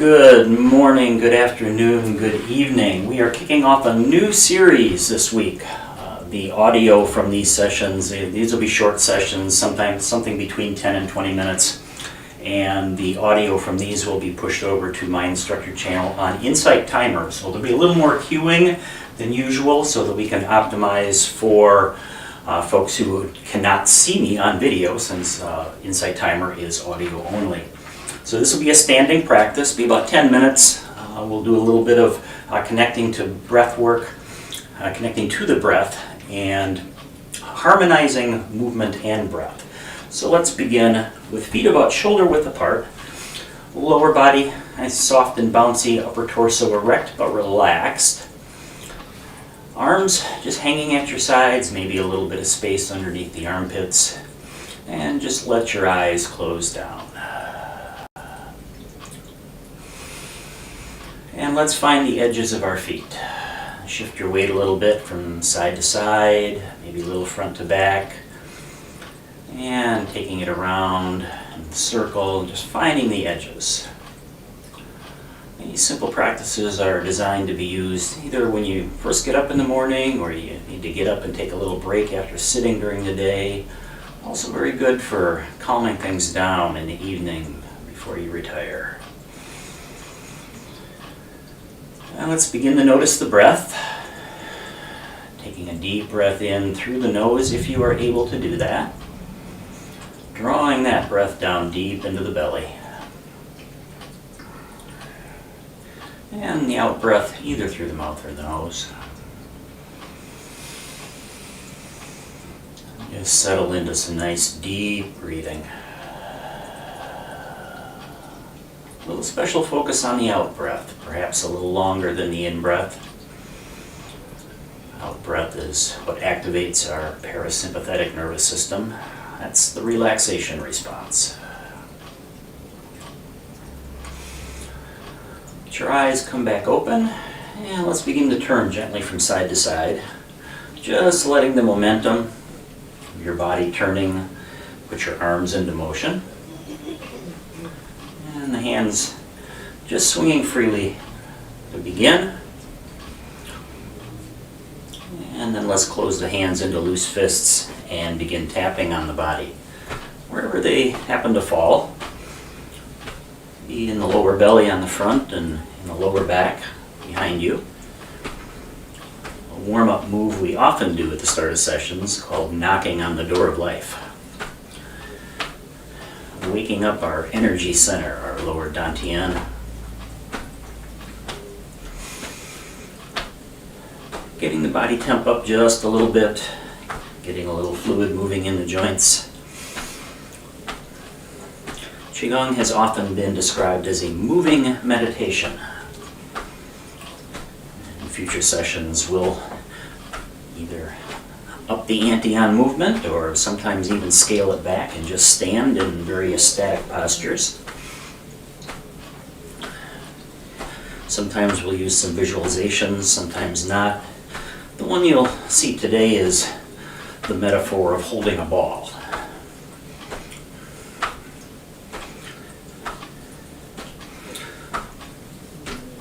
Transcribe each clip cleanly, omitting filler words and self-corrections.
Good morning, good afternoon, good evening. We are kicking off a new series this week. The audio from these sessions, these will be short sessions, sometimes something between 10 and 20 minutes. And the audio from these will be pushed over to my instructor channel on Insight Timer. So there'll be a little more queuing than usual so that we can optimize for folks who cannot see me on video, since Insight Timer is audio only. So this will be a standing practice, be about 10 minutes. We'll do a little bit of connecting to breath work, connecting to the breath, and harmonizing movement and breath. So let's begin with feet about shoulder width apart, lower body nice, soft and bouncy, upper torso erect but relaxed. Arms just hanging at your sides, maybe a little bit of space underneath the armpits, and just let your eyes close down. And let's find the edges of our feet. Shift your weight a little bit from side to side, maybe a little front to back, and taking it around in the circle, just finding the edges. These simple practices are designed to be used either when you first get up in the morning, or you need to get up and take a little break after sitting during the day. Also very good for calming things down in the evening before you retire. Now let's begin to notice the breath. Taking a deep breath in through the nose if you are able to do that. Drawing that breath down deep into the belly. And the out breath either through the mouth or the nose. Just settle into some nice deep breathing. A little special focus on the out breath, perhaps a little longer than the in breath. Out breath is what activates our parasympathetic nervous system. That's the relaxation response. Let your eyes come back open, and let's begin to turn gently from side to side. Just letting the momentum of your body turning, put your arms into motion. And the hands just swinging freely to begin. And then let's close the hands into loose fists and begin tapping on the body. Wherever they happen to fall, be in the lower belly on the front and in the lower back behind you. A warm-up move we often do at the start of sessions called knocking on the door of life. Waking up our energy center, our lower dantian. Getting the body temp up just a little bit, getting a little fluid moving in the joints. Qigong has often been described as a moving meditation. In future sessions, we'll either up the ante on movement, or sometimes even scale it back and just stand in various static postures. Sometimes we'll use some visualizations, sometimes not. The one you'll see today is the metaphor of holding a ball.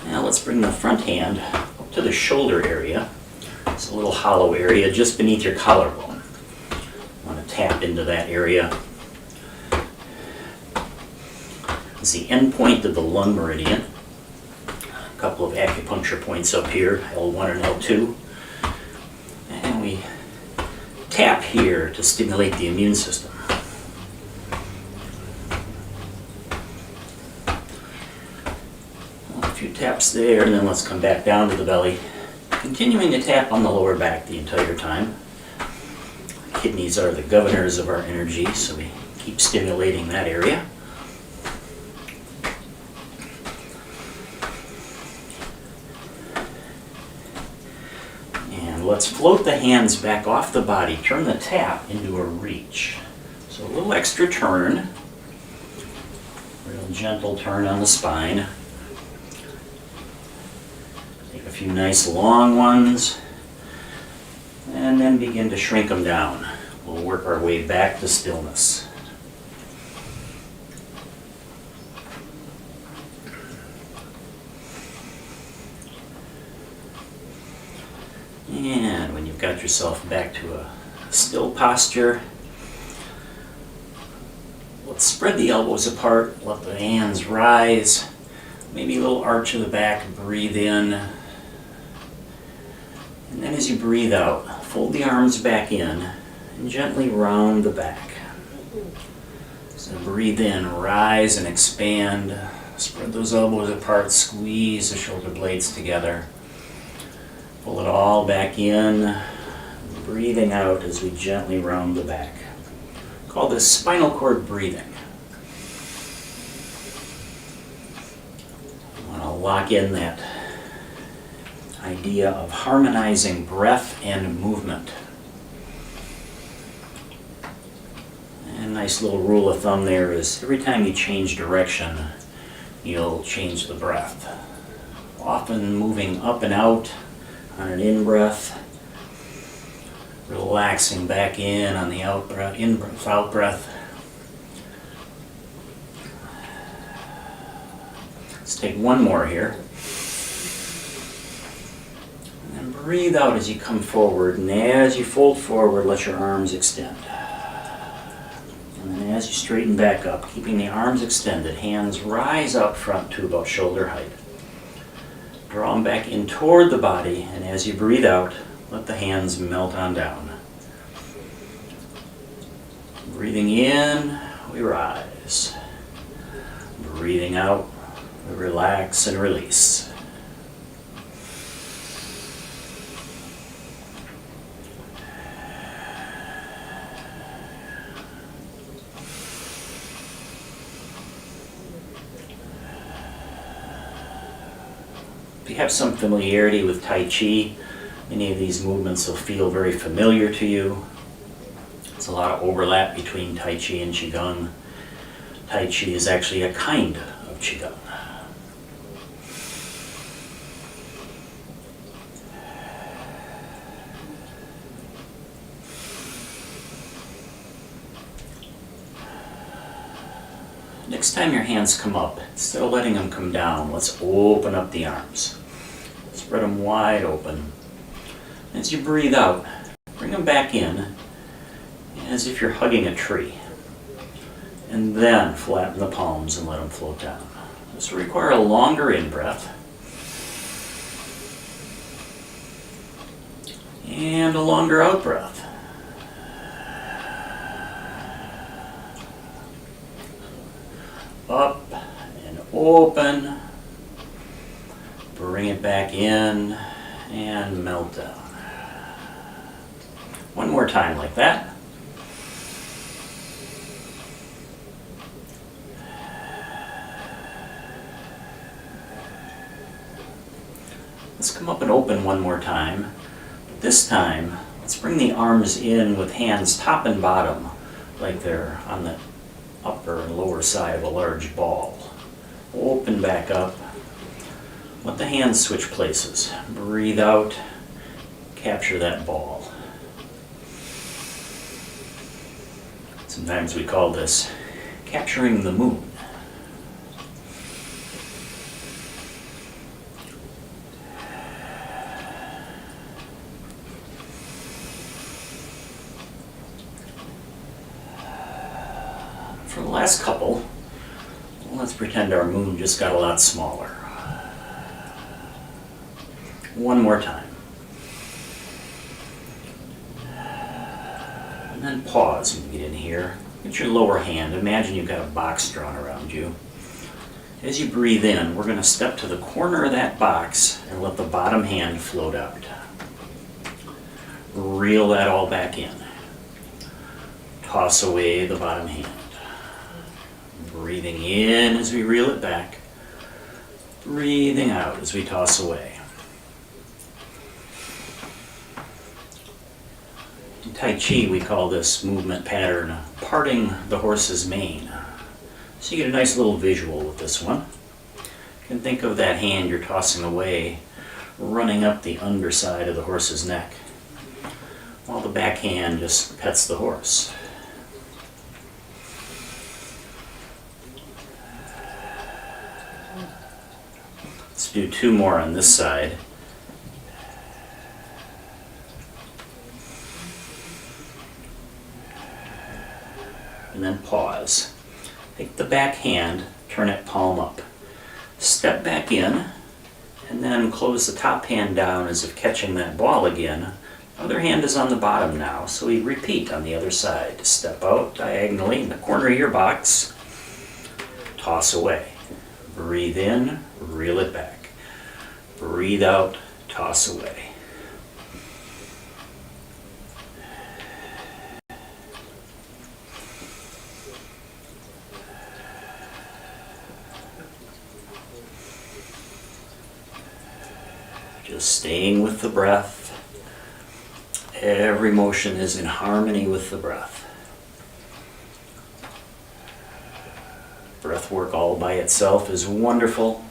Now let's bring the front hand up to the shoulder area. It's a little hollow area just beneath your collarbone. I want to tap into that area. It's the end point of the lung meridian. A couple of acupuncture points up here, L1 and L2. And we tap here to stimulate the immune system. A few taps there, and then let's come back down to the belly. Continuing to tap on the lower back the entire time. Kidneys are the governors of our energy, so we keep stimulating that area. And let's float the hands back off the body. Turn the tap into a reach. So a little extra turn. Real gentle turn on the spine. A few nice long ones, and then begin to shrink them down. We'll work our way back to stillness. And when you've got yourself back to a still posture, let's spread the elbows apart, let the hands rise, maybe a little arch of the back, breathe in. And then as you breathe out, fold the arms back in and gently round the back. So breathe in, rise and expand. Spread those elbows apart, squeeze the shoulder blades together. Pull it all back in, breathing out as we gently round the back. Call this spinal cord breathing. I want to lock in that idea of harmonizing breath and movement. And a nice little rule of thumb there is every time you change direction, you'll change the breath. Often moving up and out on an in-breath, relaxing back in on the out-breath, in-breath, out-breath. Let's take one more here. And then breathe out as you come forward, and as you fold forward, let your arms extend. And then as you straighten back up, keeping the arms extended, hands rise up front to about shoulder height. Draw them back in toward the body, and as you breathe out, let the hands melt on down. Breathing in, we rise. Breathing out, we relax and release. If you have some familiarity with Tai Chi, many of these movements will feel very familiar to you. There's a lot of overlap between Tai Chi and Qigong. Tai Chi is actually a kind of Qigong. Next time your hands come up, instead of letting them come down, let's open up the arms. Spread them wide open. As you breathe out, bring them back in as if you're hugging a tree. And then flatten the palms and let them float down. This will require a longer in-breath and a longer out-breath. Up and open, bring it back in and melt down. One more time like that. Let's come up and open one more time. This time, let's bring the arms in with hands top and bottom, like they're on the upper and lower side of a large ball. Open back up. Let the hands switch places. Breathe out. Capture that ball. Sometimes we call this capturing the moon. For the last couple, let's pretend our moon just got a lot smaller. One more time. And then pause when you get in here. Get your lower hand. Imagine you've got a box drawn around you. As you breathe in, we're going to step to the corner of that box and let the bottom hand float out. Reel that all back in. Toss away the bottom hand. Breathing in as we reel it back. Breathing out as we toss away. In Tai Chi, we call this movement pattern parting the horse's mane. So you get a nice little visual with this one. You can think of that hand you're tossing away running up the underside of the horse's neck, while the back hand just pets the horse. Let's do two more on this side. and then pause. Take the back hand, turn it palm up. Step back in, and then close the top hand down as if catching that ball again. Other hand is on the bottom now, so we repeat on the other side. Step out diagonally in the corner of your box, toss away. Breathe in, reel it back. Breathe out, toss away. Just staying with the breath. Every motion is in harmony with the breath. Breath work all by itself is wonderful.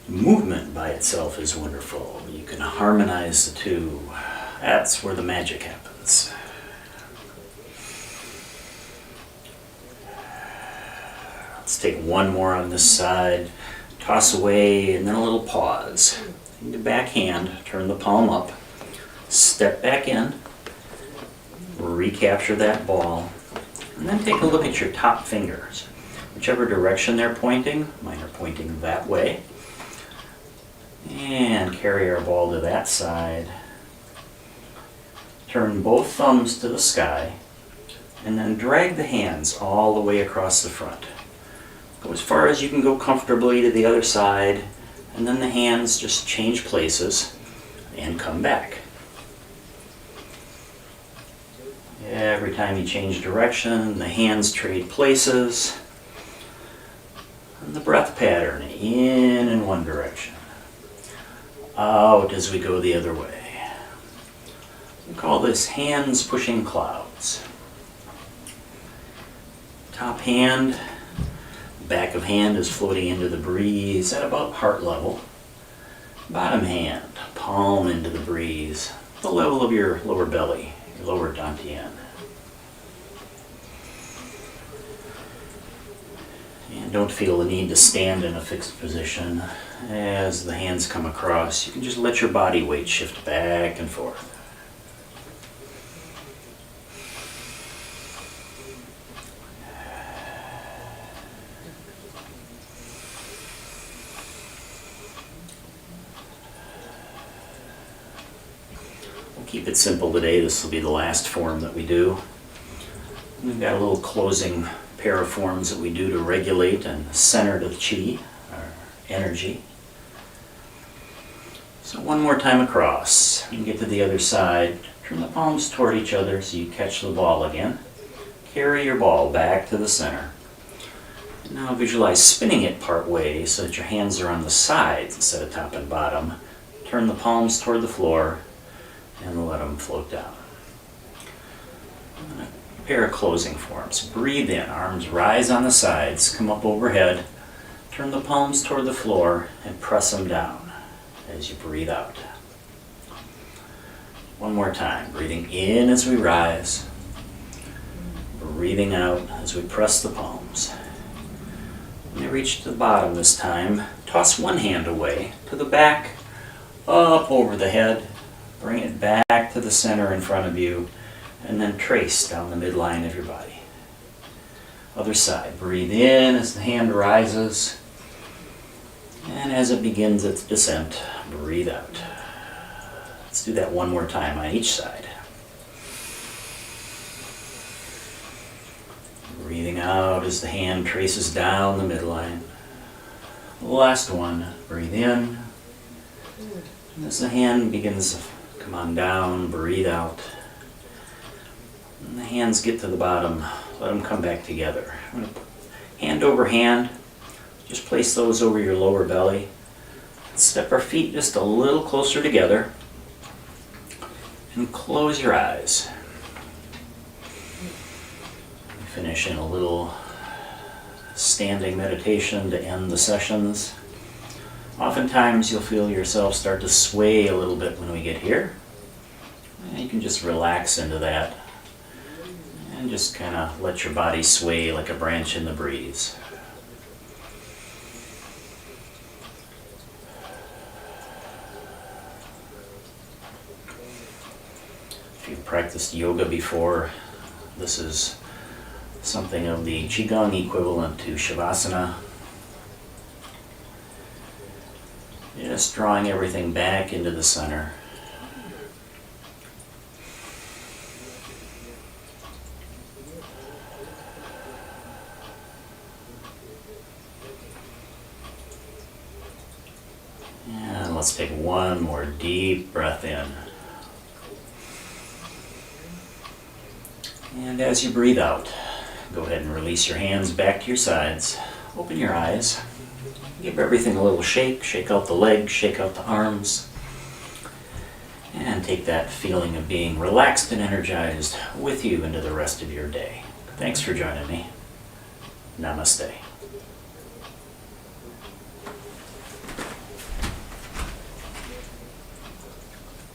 Movement by itself is wonderful. You can harmonize the two. That's where the magic happens. Let's take one more on this side. Toss away, and then a little pause. Take the back hand, turn the palm up, step back in, recapture that ball, and then take a look at your top fingers. Whichever direction they're pointing, mine are pointing that way. And carry our ball to that side. Turn both thumbs to the sky, and then drag the hands all the way across the front. Go as far as you can go comfortably to the other side, and then the hands just change places and come back. Every time you change direction, the hands trade places, and the breath pattern in one direction, out as we go the other way. We call this hands pushing clouds. Top hand, back of hand is floating into the breeze at about heart level. Bottom hand, palm into the breeze, the level of your lower belly, your lower dantian. And don't feel the need to stand in a fixed position. As the hands come across, you can just let your body weight shift back and forth. Keep it simple today. This will be the last form that we do. We've got a little closing pair of forms that we do to regulate and center the chi, our energy. So one more time across. You can get to the other side. Turn the palms toward each other so you catch the ball again. Carry your ball back to the center. And now visualize spinning it part way so that your hands are on the sides instead of top and bottom. Turn the palms toward the floor and let them float down. A pair of closing forms. Breathe in, arms rise on the sides, come up overhead, turn the palms toward the floor and press them down as you breathe out. One more time, breathing in as we rise, breathing out as we press the palms. When you reach the bottom this time, toss one hand away to the back, up over the head, bring it back to the center in front of you, and then trace down the midline of your body. Other side. Breathe in as the hand rises, and as it begins its descent, breathe out. Let's do that one more time on each side. Breathing out as the hand traces down the midline. Last one. Breathe in. And as the hand begins to come on down, breathe out. And the hands get to the bottom, let them come back together. I'm going to put hand over hand, just place those over your lower belly. Step our feet just a little closer together and close your eyes. Finish in a little standing meditation to end the sessions. Oftentimes you'll feel yourself start to sway a little bit when we get here. And you can just relax into that and just kind of let your body sway like a branch in the breeze. If you've practiced yoga before, this is something of the Qigong equivalent to Shavasana. Just drawing everything back into the center. And let's take one more deep breath in. And as you breathe out, go ahead and release your hands back to your sides. Open your eyes. Give everything a little shake. Shake out the legs, shake out the arms. And take that feeling of being relaxed and energized with you into the rest of your day. Thanks for joining me. Namaste.